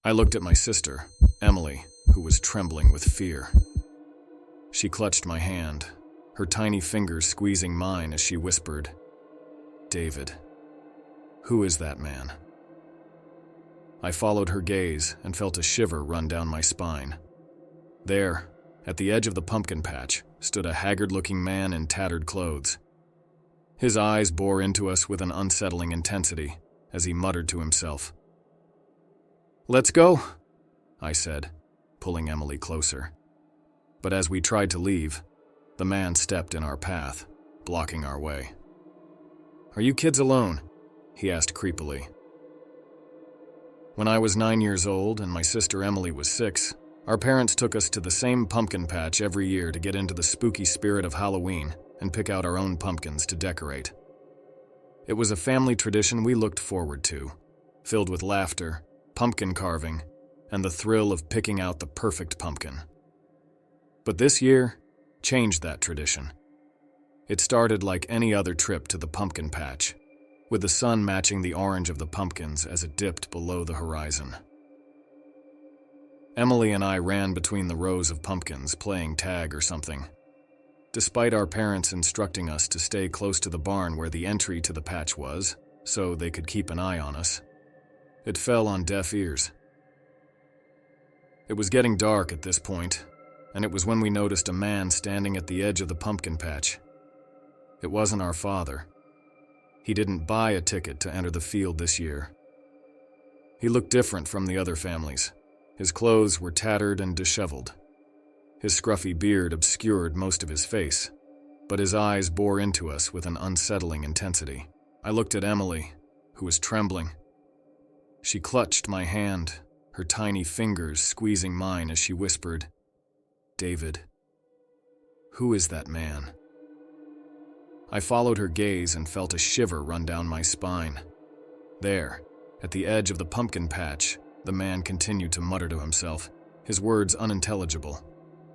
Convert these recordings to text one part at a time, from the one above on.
I looked at my sister, Emily, who was trembling with fear. She clutched my hand, her tiny fingers squeezing mine as she whispered, "David, who is that man?" I followed her gaze and felt a shiver run down my spine. There, at the edge of the pumpkin patch, stood a haggard-looking man in tattered clothes. His eyes bore into us with an unsettling intensity as he muttered to himself. "Let's go," I said, pulling Emily closer. But as we tried to leave, the man stepped in our path, blocking our way. "Are you kids alone?" he asked creepily. When I was 9 years old and my sister Emily was 6, our parents took us to the same pumpkin patch every year to get into the spooky spirit of Halloween and pick out our own pumpkins to decorate. It was a family tradition we looked forward to, filled with laughter, pumpkin carving, and the thrill of picking out the perfect pumpkin. But this year changed that tradition. It started like any other trip to the pumpkin patch, with the sun matching the orange of the pumpkins as it dipped below the horizon. Emily and I ran between the rows of pumpkins, playing tag or something. Despite our parents instructing us to stay close to the barn where the entry to the patch was, so they could keep an eye on us, it fell on deaf ears. It was getting dark at this point, and it was when we noticed a man standing at the edge of the pumpkin patch. It wasn't our father. He didn't buy a ticket to enter the field this year. He looked different from the other families. His clothes were tattered and disheveled. His scruffy beard obscured most of his face, but his eyes bore into us with an unsettling intensity. I looked at Emily, who was trembling. She clutched my hand, her tiny fingers squeezing mine as she whispered, "David, who is that man?" I followed her gaze and felt a shiver run down my spine. There, at the edge of the pumpkin patch, the man continued to mutter to himself, his words unintelligible.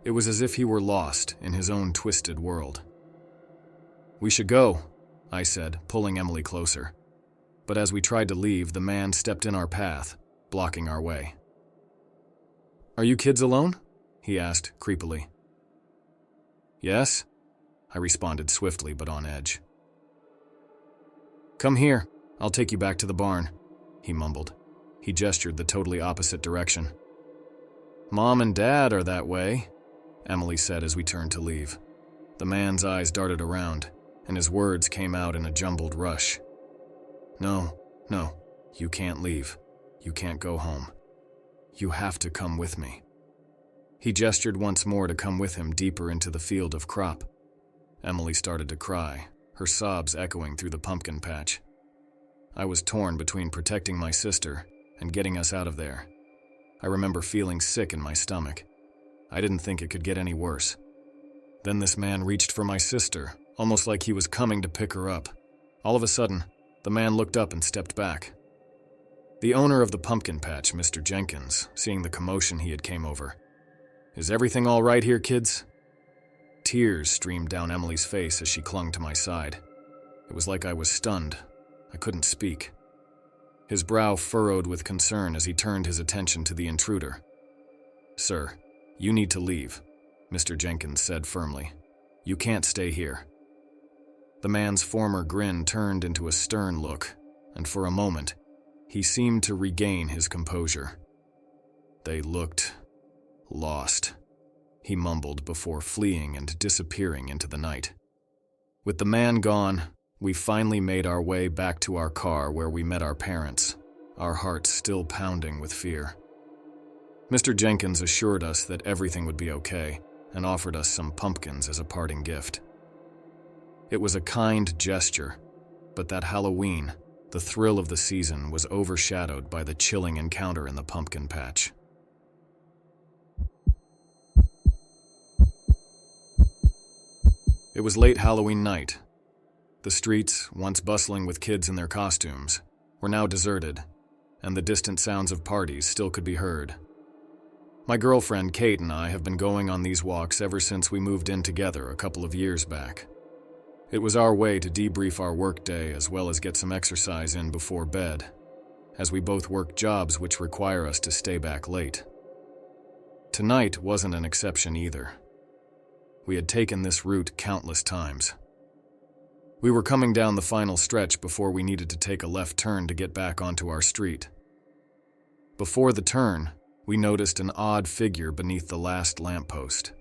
It was as if he were lost in his own twisted world. "We should go," I said, pulling Emily closer. But as we tried to leave, the man stepped in our path, blocking our way. "Are you kids alone?" he asked creepily. "Yes," I responded swiftly but on edge. "Come here, I'll take you back to the barn," he mumbled. He gestured the totally opposite direction. "Mom and Dad are that way," Emily said as we turned to leave. The man's eyes darted around, and his words came out in a jumbled rush. No, you can't leave. You can't go home. You have to come with me." He gestured once more to come with him deeper into the field of crop. Emily started to cry, her sobs echoing through the pumpkin patch. I was torn between protecting my sister and getting us out of there. I remember feeling sick in my stomach. I didn't think it could get any worse. Then this man reached for my sister, almost like he was coming to pick her up. All of a sudden, the man looked up and stepped back. The owner of the pumpkin patch, Mr. Jenkins, seeing the commotion he had came over. "Is everything all right here, kids?" Tears streamed down Emily's face as she clung to my side. It was like I was stunned. I couldn't speak. His brow furrowed with concern as he turned his attention to the intruder. "Sir, you need to leave," Mr. Jenkins said firmly. "You can't stay here." The man's former grin turned into a stern look, and for a moment, he seemed to regain his composure. "They looked lost," he mumbled before fleeing and disappearing into the night. With the man gone, we finally made our way back to our car where we met our parents, our hearts still pounding with fear. Mr. Jenkins assured us that everything would be okay and offered us some pumpkins as a parting gift. It was a kind gesture, but that Halloween, the thrill of the season, was overshadowed by the chilling encounter in the pumpkin patch. It was late Halloween night. The streets, once bustling with kids in their costumes, were now deserted, and the distant sounds of parties still could be heard. My girlfriend Kate and I have been going on these walks ever since we moved in together a couple of years back. It was our way to debrief our workday as well as get some exercise in before bed. as we both work jobs which require us to stay back late. Tonight wasn't an exception either. We had taken this route countless times. We were coming down the final stretch before we needed to take a left turn to get back onto our street. Before the turn, we noticed an odd figure beneath the last lamppost.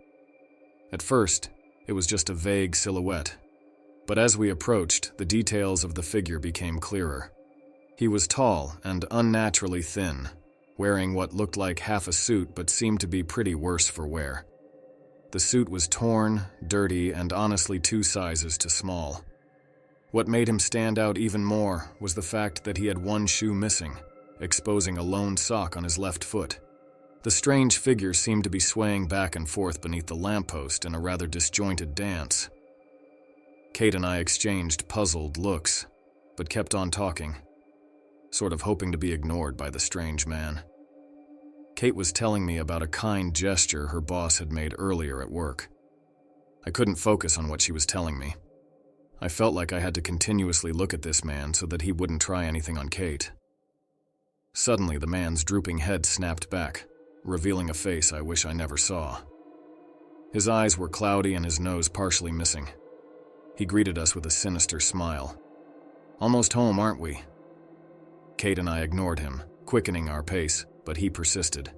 At first, it was just a vague silhouette, but as we approached, the details of the figure became clearer. He was tall and unnaturally thin, wearing what looked like half a suit but seemed to be pretty worse for wear. The suit was torn, dirty, and honestly 2 sizes too small. What made him stand out even more was the fact that he had one shoe missing, exposing a lone sock on his left foot. The strange figure seemed to be swaying back and forth beneath the lamppost in a rather disjointed dance. Kate and I exchanged puzzled looks, but kept on talking, sort of hoping to be ignored by the strange man. Kate was telling me about a kind gesture her boss had made earlier at work. I couldn't focus on what she was telling me. I felt like I had to continuously look at this man so that he wouldn't try anything on Kate. Suddenly, the man's drooping head snapped back, revealing a face I wish I never saw. His eyes were cloudy and his nose partially missing. He greeted us with a sinister smile. "Almost home, aren't we?" Kate and I ignored him, quickening our pace, but he persisted.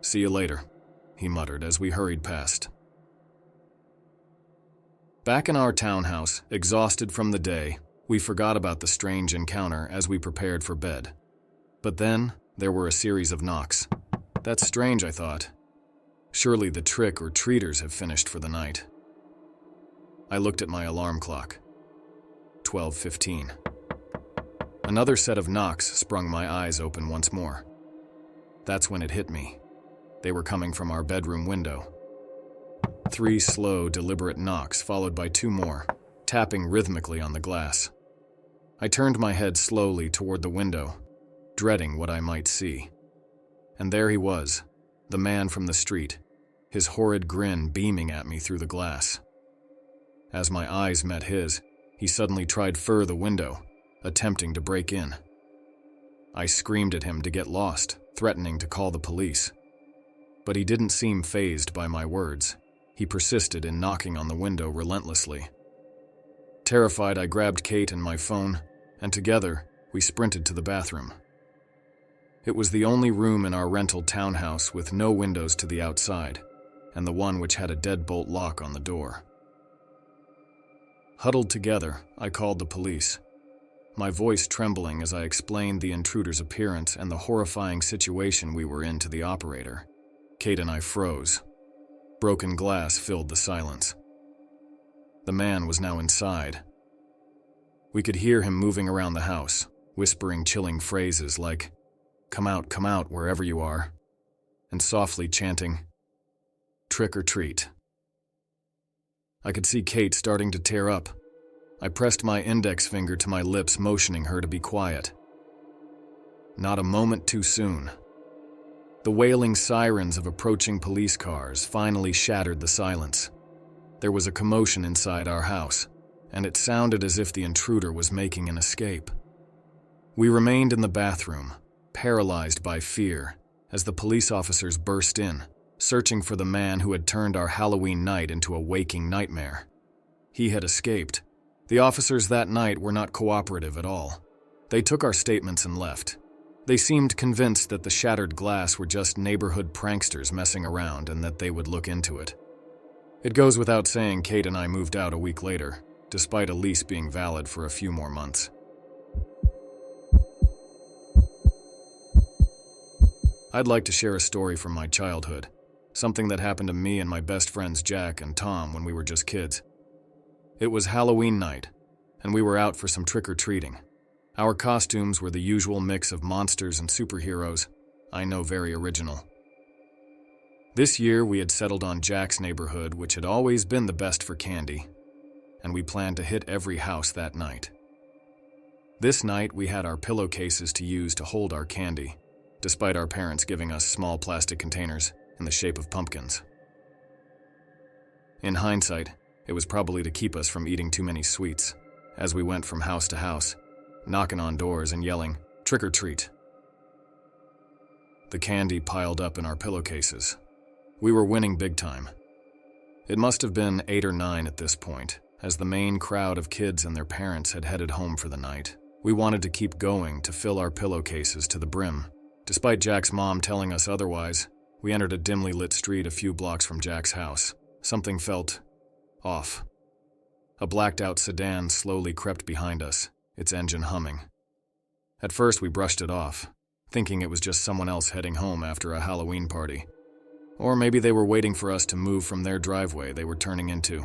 "See you later," he muttered as we hurried past. Back in our townhouse, exhausted from the day, we forgot about the strange encounter as we prepared for bed. But then, there were a series of knocks. That's strange, I thought. Surely the trick-or-treaters have finished for the night. I looked at my alarm clock. 12:15. Another set of knocks sprung my eyes open once more. That's when it hit me. They were coming from our bedroom window. 3 slow, deliberate knocks followed by 2 more, tapping rhythmically on the glass. I turned my head slowly toward the window, dreading what I might see. And there he was, the man from the street, his horrid grin beaming at me through the glass. As my eyes met his, he suddenly tried fur the window, attempting to break in. I screamed at him to get lost, threatening to call the police. But he didn't seem fazed by my words. He persisted in knocking on the window relentlessly. Terrified, I grabbed Kate and my phone, and together, we sprinted to the bathroom. It was the only room in our rental townhouse with no windows to the outside, and the one which had a deadbolt lock on the door. Huddled together, I called the police, my voice trembling as I explained the intruder's appearance and the horrifying situation we were in to the operator. Kate and I froze. Broken glass filled the silence. The man was now inside. We could hear him moving around the house, whispering chilling phrases like, come out, wherever you are," and softly chanting, "Trick or treat." I could see Kate starting to tear up. I pressed my index finger to my lips, motioning her to be quiet. Not a moment too soon. The wailing sirens of approaching police cars finally shattered the silence. There was a commotion inside our house, and it sounded as if the intruder was making an escape. We remained in the bathroom, paralyzed by fear, as the police officers burst in, searching for the man who had turned our Halloween night into a waking nightmare. He had escaped. The officers that night were not cooperative at all. They took our statements and left. They seemed convinced that the shattered glass were just neighborhood pranksters messing around and that they would look into it. It goes without saying Kate and I moved out a week later, despite a lease being valid for a few more months. I'd like to share a story from my childhood, something that happened to me and my best friends Jack and Tom when we were just kids. It was Halloween night, and we were out for some trick-or-treating. Our costumes were the usual mix of monsters and superheroes. I know, very original. This year we had settled on Jack's neighborhood, which had always been the best for candy, and we planned to hit every house that night. This night we had our pillowcases to use to hold our candy, despite our parents giving us small plastic containers in the shape of pumpkins. In hindsight, it was probably to keep us from eating too many sweets, as we went from house to house, knocking on doors and yelling, Trick or treat. The candy piled up in our pillowcases. We were winning big time. It must have been 8 or 9 at this point, as the main crowd of kids and their parents had headed home for the night. We wanted to keep going to fill our pillowcases to the brim. Despite Jack's mom telling us otherwise, we entered a dimly lit street a few blocks from Jack's house. Something felt off. A blacked-out sedan slowly crept behind us, its engine humming. At first, we brushed it off, thinking it was just someone else heading home after a Halloween party. Or maybe they were waiting for us to move from their driveway they were turning into.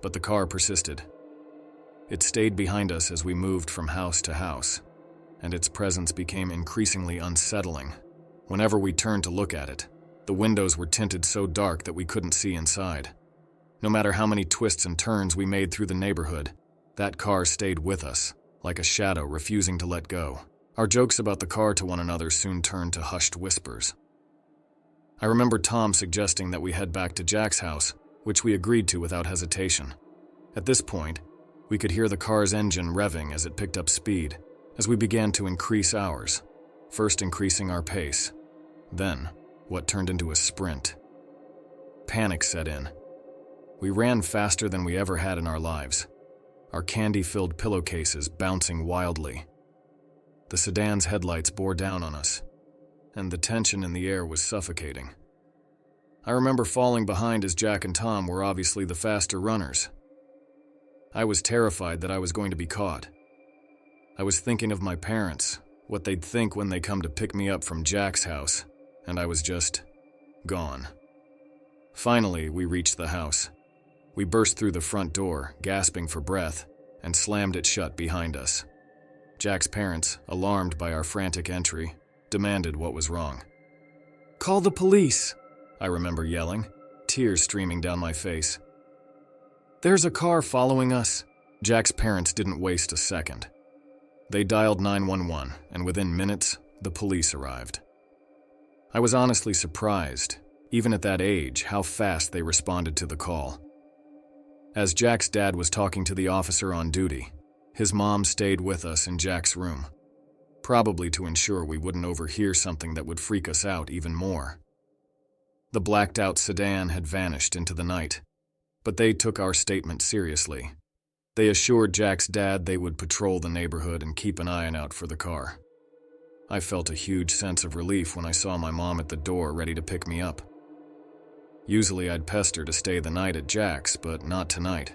But the car persisted. It stayed behind us as we moved from house to house, and its presence became increasingly unsettling. Whenever we turned to look at it, the windows were tinted so dark that we couldn't see inside. No matter how many twists and turns we made through the neighborhood, that car stayed with us, like a shadow refusing to let go. Our jokes about the car to one another soon turned to hushed whispers. I remember Tom suggesting that we head back to Jack's house, which we agreed to without hesitation. At this point, we could hear the car's engine revving as it picked up speed, as we began to increase ours, first increasing our pace, then what turned into a sprint. Panic set in. We ran faster than we ever had in our lives, our candy-filled pillowcases bouncing wildly. The sedan's headlights bore down on us, and the tension in the air was suffocating. I remember falling behind as Jack and Tom were obviously the faster runners. I was terrified that I was going to be caught. I was thinking of my parents, what they'd think when they come to pick me up from Jack's house, and I was just gone. Finally, we reached the house. We burst through the front door, gasping for breath, and slammed it shut behind us. Jack's parents, alarmed by our frantic entry, demanded what was wrong. "Call the police," I remember yelling, tears streaming down my face. "There's a car following us." Jack's parents didn't waste a second. They dialed 911, and within minutes, the police arrived. I was honestly surprised, even at that age, how fast they responded to the call. As Jack's dad was talking to the officer on duty, his mom stayed with us in Jack's room, probably to ensure we wouldn't overhear something that would freak us out even more. The blacked-out sedan had vanished into the night, but they took our statement seriously. They assured Jack's dad they would patrol the neighborhood and keep an eye out for the car. I felt a huge sense of relief when I saw my mom at the door ready to pick me up. Usually I'd pester to stay the night at Jack's, but not tonight.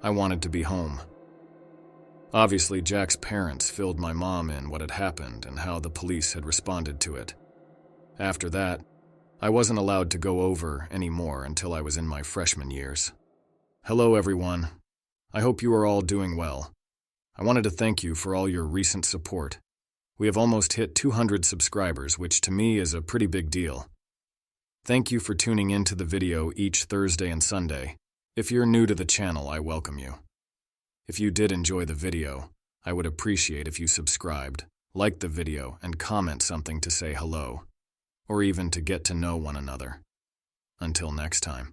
I wanted to be home. Obviously, Jack's parents filled my mom in what had happened and how the police had responded to it. After that, I wasn't allowed to go over anymore until I was in my freshman years. Hello, everyone. I hope you are all doing well. I wanted to thank you for all your recent support. We have almost hit 200 subscribers, which to me is a pretty big deal. Thank you for tuning into the video each Thursday and Sunday. If you're new to the channel, I welcome you. If you did enjoy the video, I would appreciate if you subscribed, liked the video, and comment something to say hello, or even to get to know one another. Until next time.